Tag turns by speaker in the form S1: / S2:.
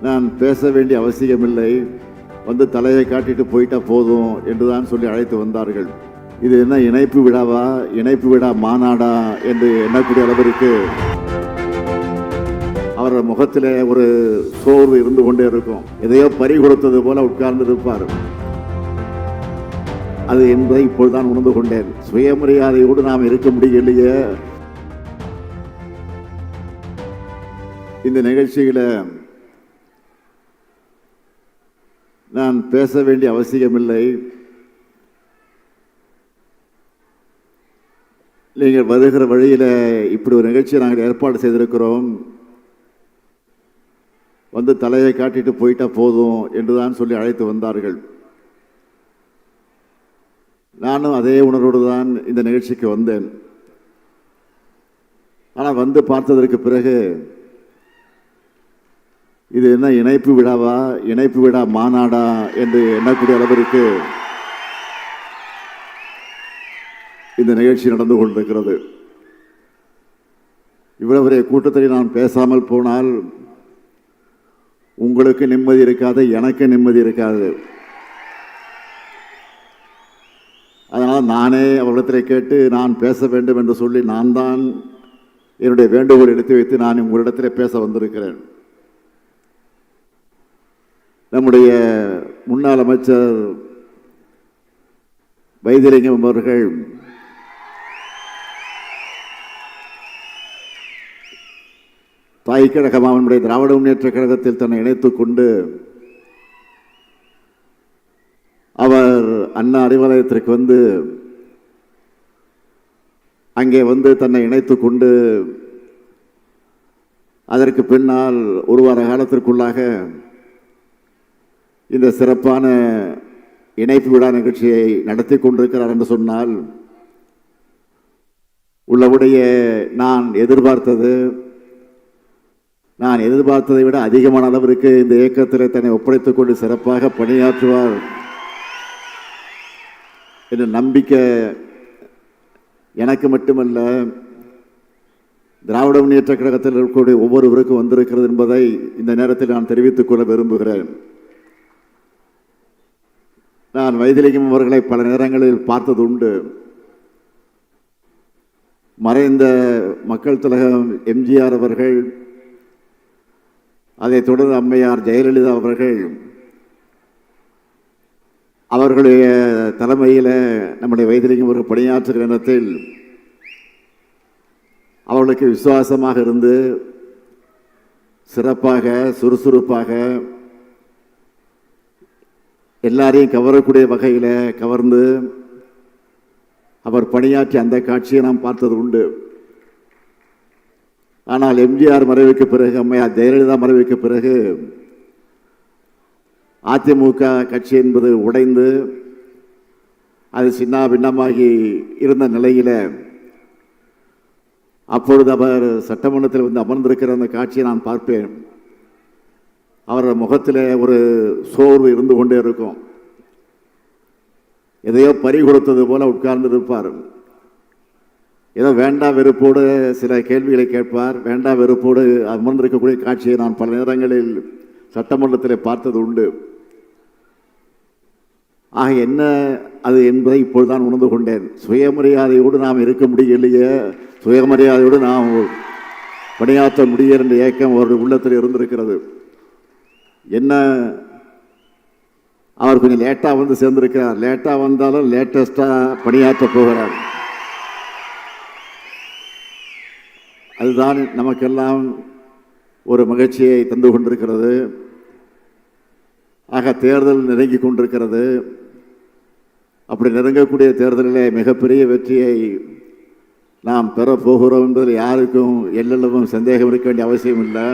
S1: நான் பேச வேண்டிய அவசியமில்லை, வந்து தலையை காட்டிட்டு போயிட்டா போதும் என்றுதான் சொல்லி அழைத்து வந்தார்கள். இது என்ன இணைப்பு விழாவா, இணைப்பு விழா மாநாடா என்று எண்ணக்கூடிய அளவிற்கு அவரோட முகத்திலே ஒரு சோர்வு இருந்து கொண்டே இருக்கும். எதையோ பறி கொடுத்தது போல உட்கார்ந்து இருப்பார். அது என்பதை இப்பொழுதுதான் உணர்ந்து கொண்டேன். சுயமரியாதையோடு நாம் இருக்க முடியலையே. இந்த நிகழ்ச்சியில நான் பேச வேண்டிய அவசியமில்லை. நீங்கள் வருகிற வழியில இப்படி ஒரு நிகழ்ச்சியை நாங்கள் ஏற்பாடு செய்திருக்கிறோம், வந்து தலையை காட்டிட்டு போயிட்டா போதும் என்றுதான் சொல்லி அழைத்து வந்தார்கள். நானும் அதே உணர்வோடு தான் இந்த நிகழ்ச்சிக்கு வந்தேன். ஆனால் வந்து பார்த்ததற்கு பிறகு இது என்ன இணைப்பு விழாவா, இணைப்பு விழா மாநாடா என்று எண்ணக்கூடிய அளவிற்கு இந்த நிகழ்ச்சி நடந்து கொண்டிருக்கிறது. இவ்வளவு பெரிய கூட்டத்தில் நான் பேசாமல் போனால் உங்களுக்கு நிம்மதி இருக்காது, எனக்கு நிம்மதி இருக்காது. அதனால் நானே அவரிடத்தில் கேட்டு நான் பேச வேண்டும் என்று சொல்லி நான் தான் என்னுடைய வேண்டுகோள் எடுத்து வைத்து நான் உங்களிடத்தில் பேச வந்திருக்கிறேன். நம்முடைய முன்னாள் அமைச்சர் வைத்திலிங்கம் அவர்கள் தாய் கழகம் அவனுடைய திராவிட முன்னேற்ற கழகத்தில் தன்னை இணைத்துக் கொண்டு அவர் அண்ணா அறிவாலயத்திற்கு வந்து அங்கே வந்து தன்னை இணைத்துக் கொண்டு அதற்கு பின்னால் ஒரு வார காலத்திற்குள்ளாக இந்த சிறப்பான இணைப்பு விழா நிகழ்ச்சியை நடத்தி கொண்டிருக்கிறார் என்று சொன்னால் உள்ளபடிய நான் எதிர்பார்த்ததை விட அதிகமான அளவிற்கு இந்த இயக்கத்தில் தன்னை ஒப்படைத்துக் கொண்டு சிறப்பாக பணியாற்றுவார் என்ற நம்பிக்கை எனக்கு மட்டுமல்ல, திராவிட முன்னேற்ற கழகத்தில் இருக்கக்கூடிய ஒவ்வொருவருக்கும் வந்திருக்கிறது என்பதை இந்த நேரத்தில் நான் தெரிவித்துக் கொள்ள விரும்புகிறேன். நான் வைத்திலிங்கம் அவர்களை பல நேரங்களில் பார்த்தது உண்டு. மறைந்த மக்கள் திலகம் எம்ஜிஆர் அவர்கள், அதைத் தொடர்ந்து அம்மையார் ஜெயலலிதா அவர்களுடைய தலைமையில் நம்முடைய வைத்திலிங்கம் அவர்கள் பணியாற்றுகிற இடத்தில் அவர்களுக்கு விசுவாசமாக இருந்து சிறப்பாக சுறுசுறுப்பாக எல்லாரையும் கவரக்கூடிய வகையில் கவர்ந்து அவர் பணியாற்றிய அந்த காட்சியை நாம் பார்த்தது உண்டு. ஆனால் எம்ஜிஆர் மறைவுக்கு பிறகு, அம்மையார் ஜெயலலிதா மறைவுக்கு பிறகு அதிமுக கட்சி என்பது உடைந்து அது சின்ன பின்னமாகி இருந்த நிலையில் அப்பொழுது அவர் சட்டமன்றத்தில் வந்து அமர்ந்திருக்கிற அந்த காட்சியை நான் பார்ப்பேன். அவரோட முகத்தில் ஒரு சோர்வு இருந்து கொண்டே இருக்கும். எதையோ பறி கொடுத்தது போல உட்கார்ந்து இருப்பார். ஏதோ வேண்டா வெறுப்போடு சில கேள்விகளை கேட்பார். வேண்டா வெறுப்போடு அமர்ந்திருக்கக்கூடிய காட்சியை நான் பல நேரங்களில் சட்டமன்றத்தில் பார்த்தது உண்டு. ஆக என்ன அது என்பதை இப்பொழுதுதான் உணர்ந்து கொண்டேன். சுயமரியாதையோடு நாம் இருக்க முடியலையே, சுயமரியாதையோடு நாம் பணியாற்ற முடிய என்ற ஏக்கம் அவருடைய உள்ளத்தில் இருந்திருக்கிறது. என்ன, அவர் கொஞ்சம் லேட்டாக வந்து சேர்ந்திருக்கிறார். லேட்டாக வந்தாலும் லேட்டஸ்டாக பணியாற்ற போகிறார். அதுதான் நமக்கெல்லாம் ஒரு மகிழ்ச்சியை தந்து கொண்டிருக்கிறது. ஆக தேர்தல் நெருங்கி கொண்டிருக்கிறது. அப்படி நெருங்கக்கூடிய தேர்தலிலே மிகப்பெரிய வெற்றியை நாம் பெறப்போகிறோம் என்பதில் யாருக்கும் எல்லளவும் சந்தேகம் இருக்க வேண்டிய அவசியம் இல்லை.